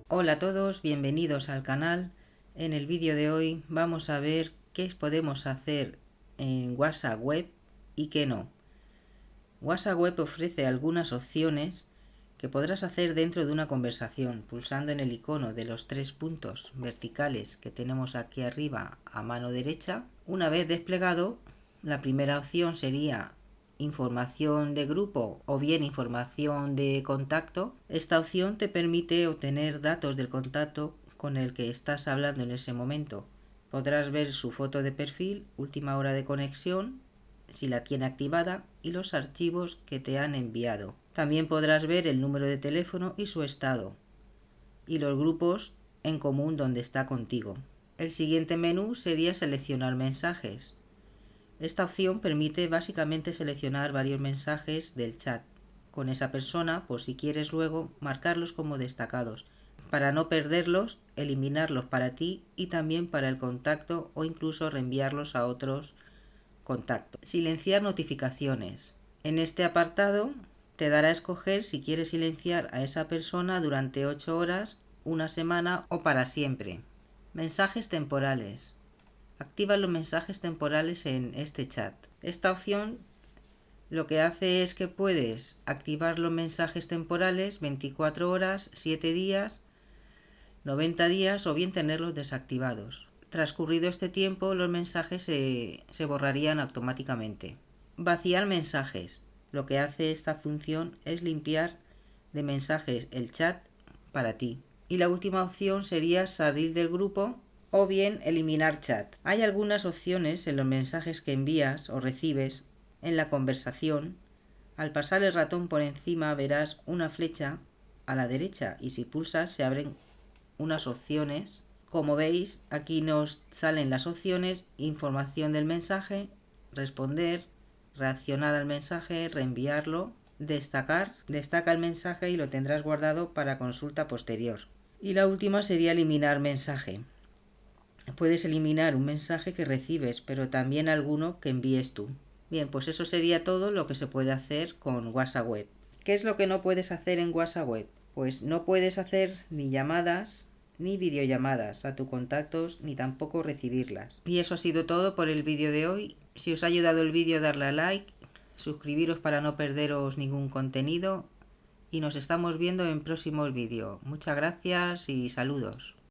Hola a todos, bienvenidos al canal. En el vídeo de hoy vamos a ver qué podemos hacer en WhatsApp Web y qué no. WhatsApp Web ofrece algunas opciones que podrás hacer dentro de una conversación, pulsando en el icono de los 3 puntos verticales que tenemos aquí arriba a mano derecha. Una vez desplegado, la primera opción sería información de grupo o bien información de contacto. Esta opción te permite obtener datos del contacto con el que estás hablando en ese momento. Podrás ver su foto de perfil, última hora de conexión, si la tiene activada, y los archivos que te han enviado. También podrás ver el número de teléfono y su estado, y los grupos en común donde está contigo. El siguiente menú sería seleccionar mensajes. Esta opción permite básicamente seleccionar varios mensajes del chat con esa persona por si quieres luego marcarlos como destacados, para no perderlos, eliminarlos para ti y también para el contacto o incluso reenviarlos a otros contactos. Silenciar notificaciones. En este apartado te dará a escoger si quieres silenciar a esa persona durante 8 horas, una semana o para siempre. Mensajes temporales. Activa los mensajes temporales en este chat. Esta opción lo que hace es que puedes activar los mensajes temporales 24 horas, 7 días, 90 días o bien tenerlos desactivados. Transcurrido este tiempo, los mensajes se borrarían automáticamente. Vaciar mensajes. Lo que hace esta función es limpiar de mensajes el chat para ti. Y la última opción sería salir del grupo o bien eliminar chat. Hay algunas opciones en los mensajes que envías o recibes en la conversación. Al pasar el ratón por encima verás una flecha a la derecha y si pulsas se abren unas opciones. Como veis, aquí nos salen las opciones: información del mensaje, responder, reaccionar al mensaje, reenviarlo, destacar. Destaca el mensaje y lo tendrás guardado para consulta posterior. Y la última sería eliminar mensaje. Puedes eliminar un mensaje que recibes, pero también alguno que envíes tú. Bien, pues eso sería todo lo que se puede hacer con WhatsApp Web. ¿Qué es lo que no puedes hacer en WhatsApp Web? Pues no puedes hacer ni llamadas ni videollamadas a tus contactos, ni tampoco recibirlas. Y eso ha sido todo por el vídeo de hoy. Si os ha ayudado el vídeo, darle a like, suscribiros para no perderos ningún contenido y nos estamos viendo en próximos vídeos. Muchas gracias y saludos.